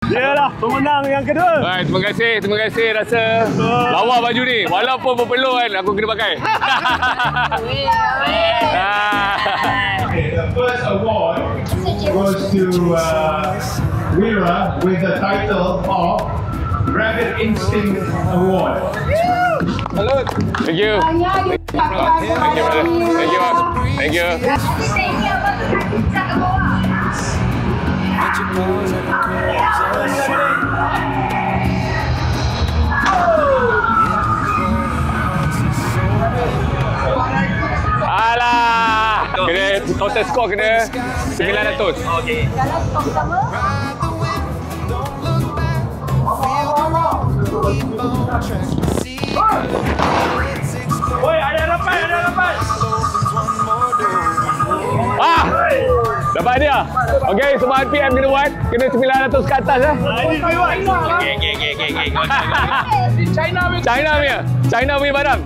Yalah, pemenang yang kedua. Baik, terima kasih rasa lawa baju ni. Walaupun berpeluh kan, aku kena pakai. The first award goes to Wira with the title of Rabbit Instinct Award. Hello. Thank you. Thank you, brother. Thank you. Thank you. Alah. Kena total score kena 900. Okey. Kalau skor pertama Oi, ada harapan. Dapat dia. Okey, semua RPM kena buat. Kena 900 ke atas Ini buat. Okey. China punya barang.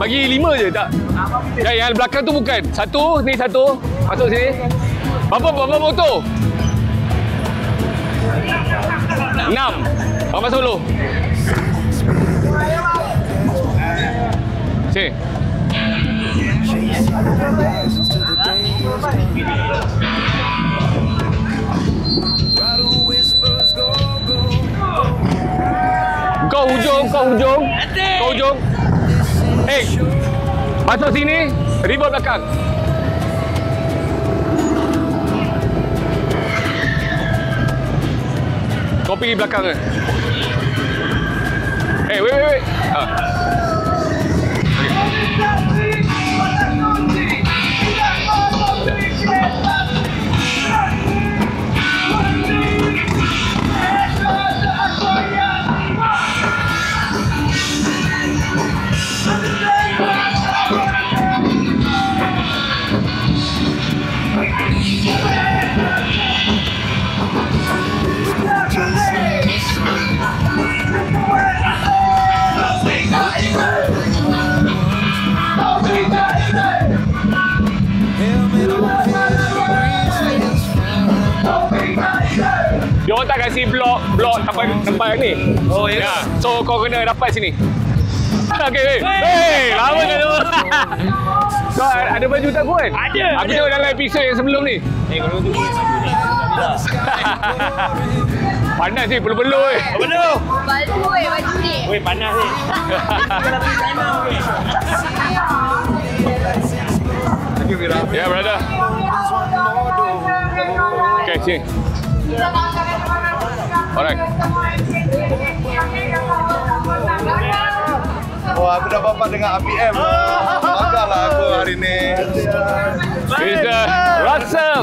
Bagi 5 je tak? Yang belakang tu bukan. Satu. Masuk sini. Berapa motor? 6. Berapa masuk dulu? Sini. Kau hujung. Hey, masuk sini, ribut belakang. Kau pergi belakang ke? Hey, wait. Dia orang tak kasi blok tempat ni. Oh ya. So kau kena dapat sini. Okey. Hey, lama kan tu. Kau ada baju tak kuat? Ada. Aku tengok dalam episod yang sebelum ni. Kalau tu Panas ni, peluh-peluh weh. Peluh. baju ni. Weh, panas ni. Thank you, Wira. Ya, brother. Okay, sini. Alright. Wah, aku dah bapak dengan APM. Banggalah aku hari ni. Mr. Russell.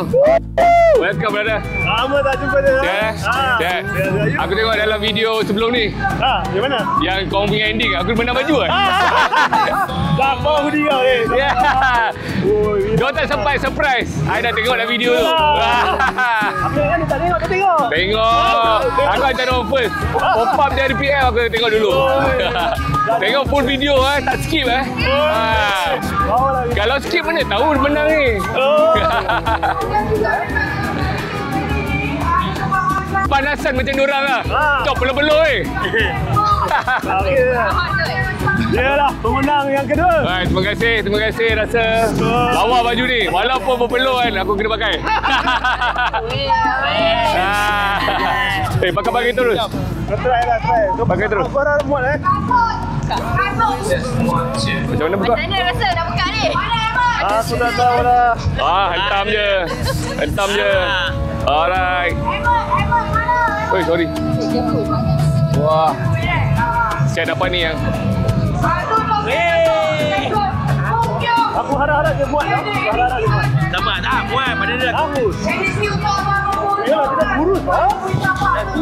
Welcome, brother. Lama tak jumpa dia. Dad. Aku tengok dalam video sebelum ni. Di mana? Yang kau punya ending, aku menang baju kan? Dah bawa hoodie kau ni. Ya. Dia tak sampai surprise. I dah tengok dalam video tu. Apa yang tak tengok, kau tengok. Tengok. Aku akan tengok first. Pop-up dari PL aku tengok dulu. Tengok full video tak skip Kalau skip mana tahu menang ni. Panasan macam diorang lah. Kau peluh-peluh Yalah, pemenang yang kedua. Baik, terima kasih rasa lawa baju ni. Walaupun berpeluh kan, aku kena pakai. Pakai terus. Try. Pakai terus. Kau dah muat Macam mana buka? Macam mana rasa nak buka ni? Aku dah tahu dah. Hentam je. Alright. Oi, sorry. Wah. Saya dapat ni yang Aku harap-harap dia buat tau. Harap-harap dia buat. Tak muat pada dia. Bagus. Yalah, dia dah kurus tau.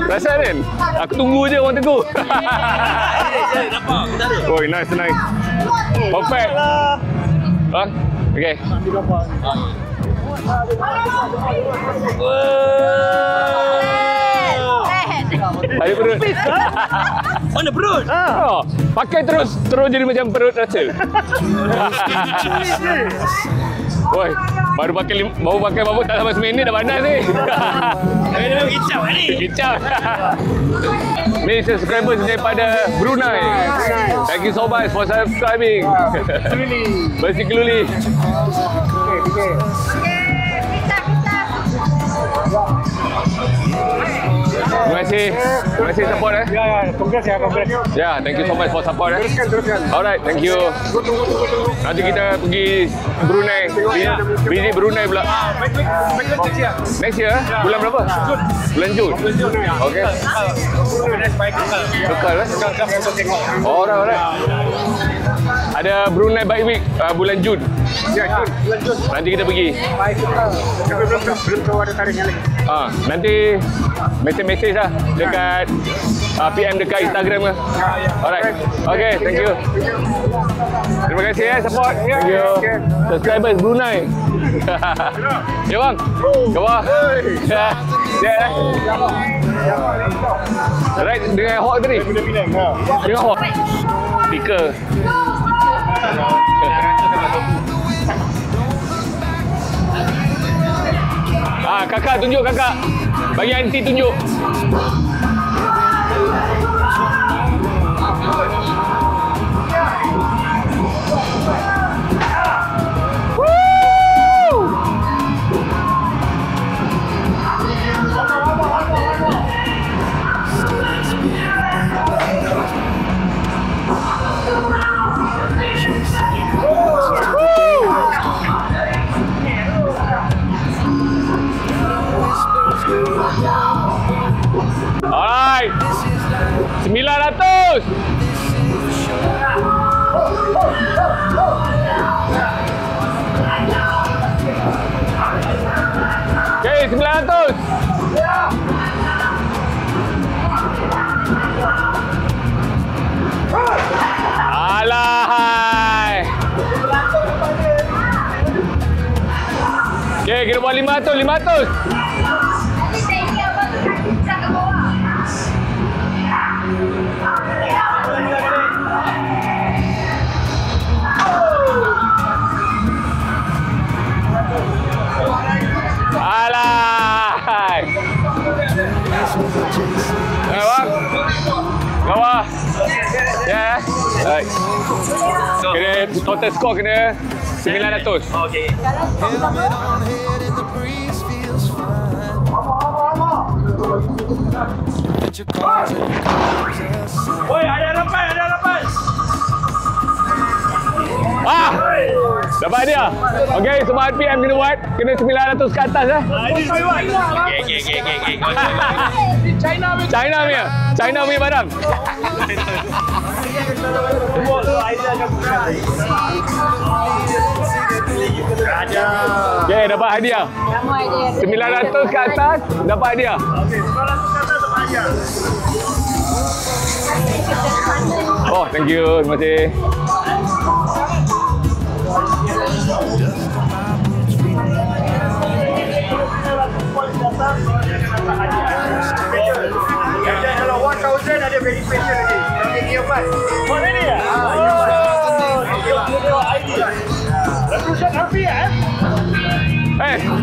Rasa kan? Aku tunggu je orang tegur. Nampak? Tak ada. Oh, nice. Perfect. Ha? Okay. Ada perut. Mana perut? Oh, pakai terus jadi macam perut Russell. Oi, baru pakai berapa tak sampai seminit dah panas ni. Dia memang kicap ni. Kicap. Ni subscribers daripada Brunei. Thank you so much for subscribing. Basically. Terima kasih support Congrats ya. Yeah, thank you so much for support Teruskan. Alright, thank you. Nanti kita pergi Brunei. Visit Brunei pula. Next year? Bulan berapa? Bulan Jun. Okay. Kekal eh? Alright. Ada Brunei Bike Week bulan Jun. Nanti kita pergi. Belum tahu ada tarikh yang lagi. Nanti mesej lah dekat PM dekat Instagram ke. Alright. Okay, thank you. Terima kasih support. Thank you. Subscribers Brunei. Ya bang. Ke bawah. Ya. Right, dengan hot tadi. Dengan hot. Speaker. Kakak tunjuk kakak. Bagi aunty tunjuk. Alright, 900. Okay, 900. Alahai. Okay, kita buat 500. Alahai. Bang. Bawah. Ya. Baik. Kena total score kena 900. Okey. Oi, ada harapan. Dapat dia. Okey, semua PM kena buat. Kena 900 ke atas Okey. China punya barang. Okey, dapat hadiah. 900 ke atas dapat hadiah. Oh, thank you. Terima kasih. Kalau 1000 ada very special lagi. Nanti dia buat. Buat ini ya? Revolution Harvey ya?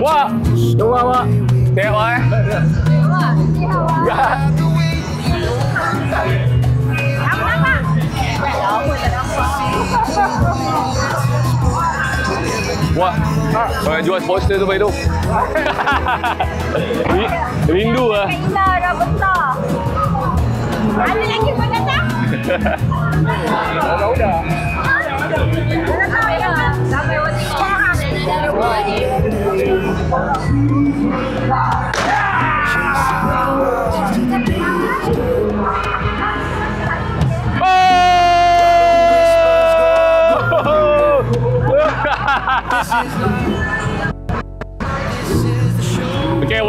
Wak. Tunggu Wak. Tengok Ya. Wah, orang jual poster tu baik tu. Rindu lah. Besar dah besar. Ada lagi pun datang? Udah. Sampai waktu dah buat ni.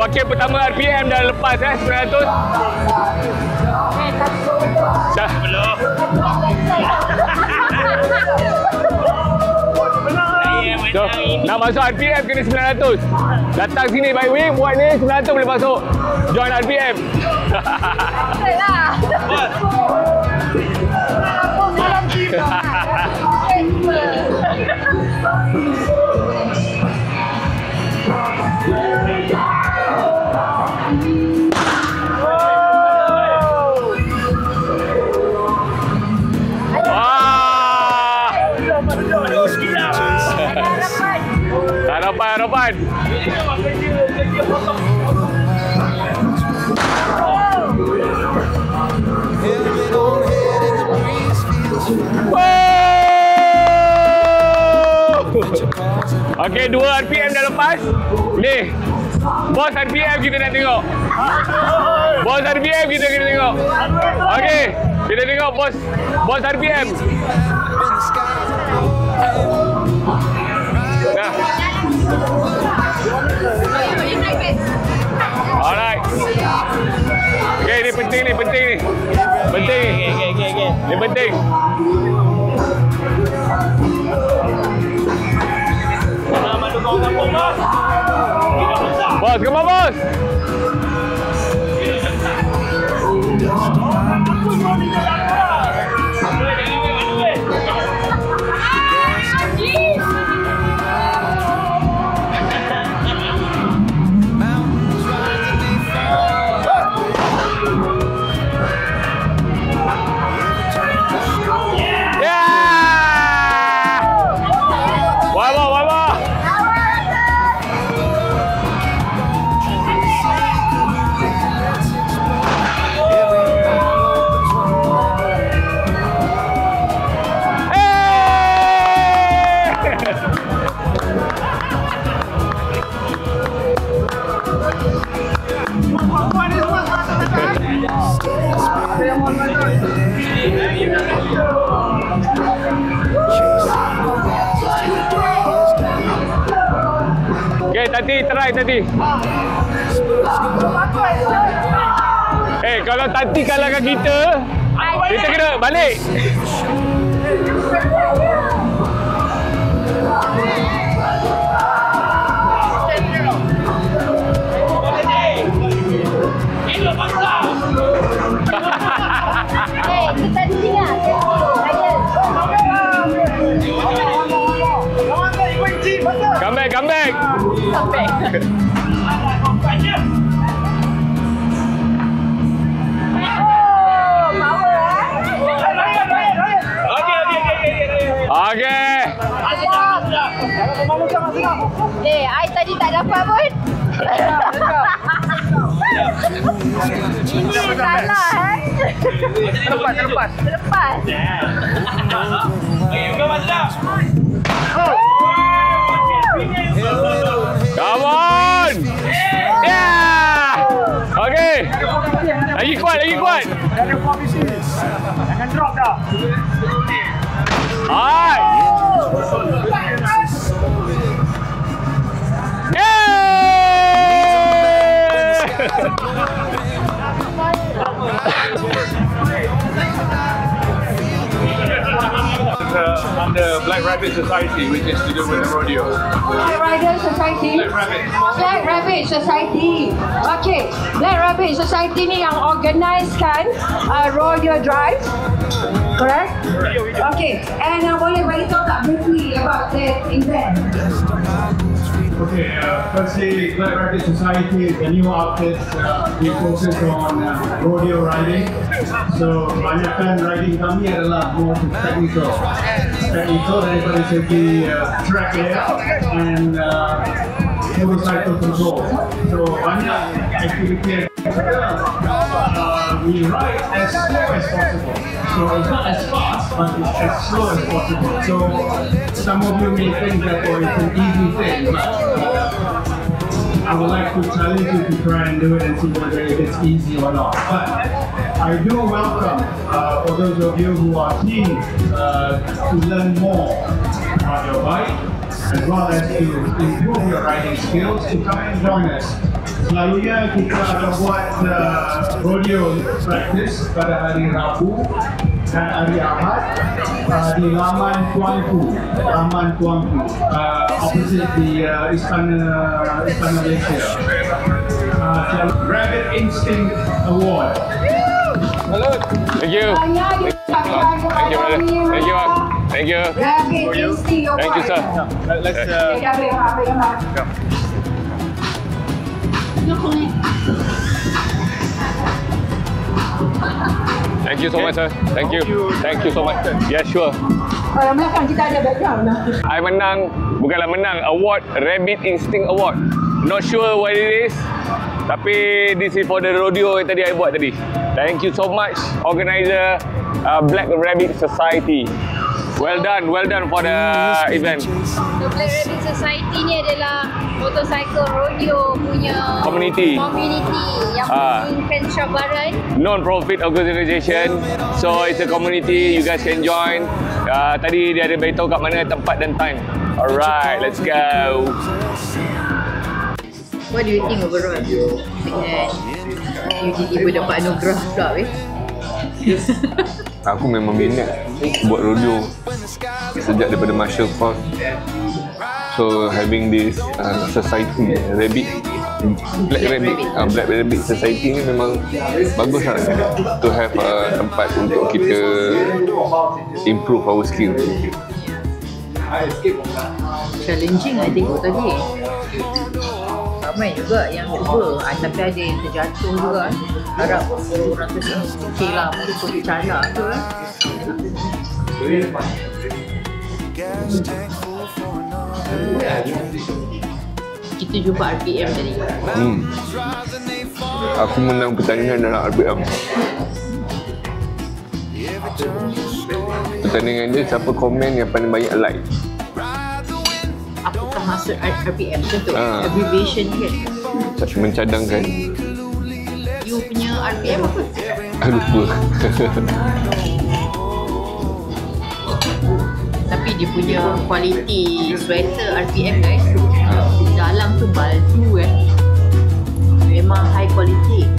wakil pertama RPM dah lepas 900. Dah. So, nak masuk RPM kena 900. Datang sini by way, buat ni 900 boleh masuk. Join RPM. Betul lah. Aku dalam kita. Harapan. Okey, 2 RPM dah lepas. Ni. Bos RPM kita nak tengok. Bos RPM kita kena tengok. Okey, kita tengok bos RPM. Nah. Alright. Okay, ni penting ni. Penting. Ni penting. Bos, come on, bos. Okay, try tadi. Kalau Tati kalahkan kita kena balik. Kita tinggal. Come back. Okay. I tadi tak dapat pun. Ini salah Terlepas. Come on. Yeah. Okay. Lagi kuat. Ada posisi. Jangan drop dah. Alright. Under Black Rabbit Society, which is to do with the rodeo. Black Rabbit Society. Black Rabbit Society. Okay, Black Rabbit Society ni yang organisekan rodeo drive. Correct? Okay, and boleh beritahu tak briefly about the event? Okay, firstly, Black Rabbit Society is a new outfit. We focus on rodeo riding. So, banyakkan riding kami adalah more technical. Technical daripada segi track layout and motorcycle control. So, banyak aktiviti we ride as slow as possible. So, it's not as fast, but it's as slow as possible. So, some of you may think that it's an easy thing, but I would like to challenge you to try and do it and see whether it's easy or not. But I do welcome for those of you who are keen to learn more about your bike, as well as to improve your riding skills, to come and join us. Selalunya kita akan buat rodeo practice pada hari Rabu dan hari Ahad di Laman Tuanku, opposite di Istana Malaysia. Rabbit Instinct Award. Thank you. Thank you, brother. Thank you, Mark. Thank you. Rabbit Instinct Award. Thank you, sir. Thank you so much, sir. Thank you. Thank you so much. Yeah, sure. Kalau belakang kita ada background lah. I menang, bukanlah menang, award, Rabbit Instinct Award. Not sure what it is, tapi this is for the rodeo yang tadi I buat tadi. Thank you so much, organizer Black Rabbit Society. Well done for the event. So Black Rabbit Society ni adalah motorcycle rodeo punya Community yang punya cabaran. Non-profit organisation. So it's a community, you guys can join. Tadi dia ada beritahu kat mana tempat dan time. Alright, let's go. What do you think overall? Dengan you tiba-tiba dapat anugerah pula weh. Aku memang minat buat rodeo sejak daripada martial course. So having this society, Black Rabbit Society ni memang bagus lah to have tempat untuk kita improve our skill. Challenging I tengok tadi. Ramai juga yang cuba, tapi ada yang terjatuh juga. Harap orang tu okey lah, mungkin bercanda tu lah. Kita jumpa RPM tadi. Aku menang pertandingan dalam RPM. Pertandingan dia siapa komen yang paling banyak like. Apakah maksud RPM tu? Abbreviation kan? Mencadangkan. You punya RPM apa? Lupa. Tapi dia punya quality sweater RPM guys, dalam tu baldu memang high quality.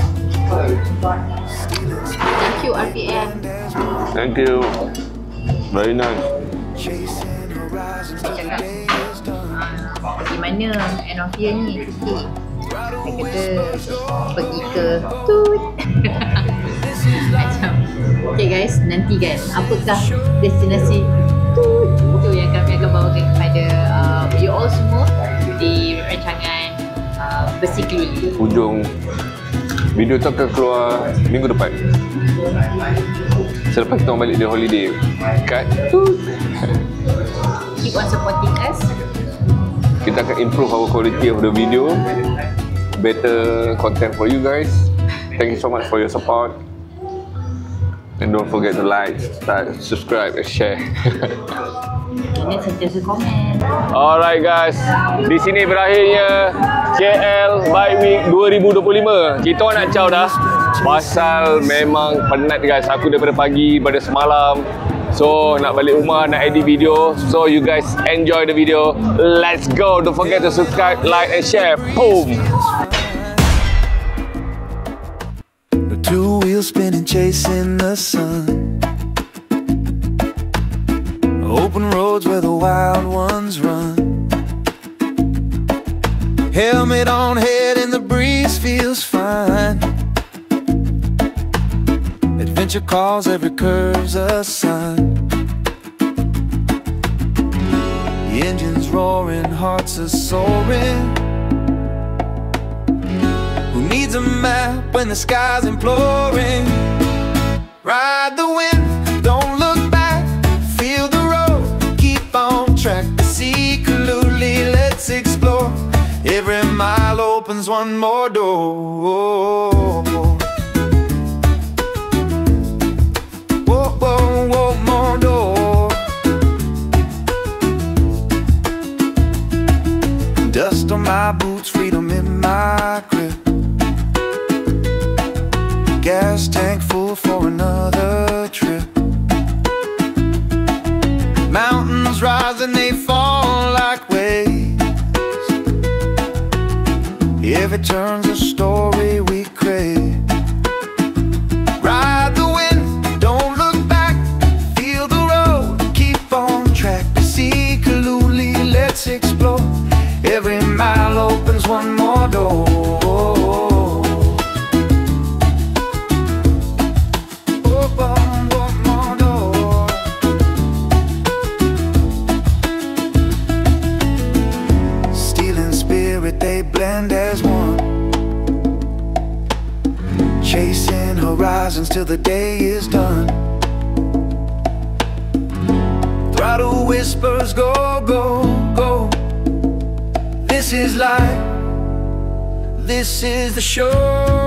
Thank you RPM. Thank you. Very nice. Cakap pergi mana end of year ni cuti? Dia kata pergi ke Tut. Macam okay guys, nanti kan apakah destinasi Tut tu yang kami akan bawakan kepada you all semua di rancangan Bersikeliling. Hujung video tu akan keluar minggu depan. Selepas kita orang balik dari holiday. Cut. Keep on supporting us. Kita akan improve our quality of the video. Better content for you guys. Thank you so much for your support. And don't forget to like, subscribe and share. Jangan sentiasa komen. Alright guys, di sini berakhirnya KL Bike Week 2025. Kita orang nak caw dah. Pasal memang penat guys. Aku daripada pagi, pada semalam. So nak balik rumah, nak edit video. So you guys enjoy the video. Let's go. Don't forget to subscribe, like and share. Boom. Two wheels spinning, chasing the sun. Open roads where the wild ones run. Helmet on head and the breeze feels fine. Adventure calls, every curve's a sign. The engine's roaring, hearts are soaring. Who needs a map when the sky's imploring? Ride the wind, don't look back. Feel the road, keep on track. Secretly, let's explore. Every mile opens one more door. Whoa, whoa, whoa, more door. Dust on my boots, freedom in my grip. Gas tank full for another trip. Mountains rise and they fall like waves. Every returns a story we crave. Ride the wind, don't look back, feel the road, keep on track. See Kaluli, let's explore. Every mile opens one more door. Open one more door. Steel and spirit, they blend as one, chasing horizons till the day is done. Throttle whispers, go, go, go. This is life, this is the show.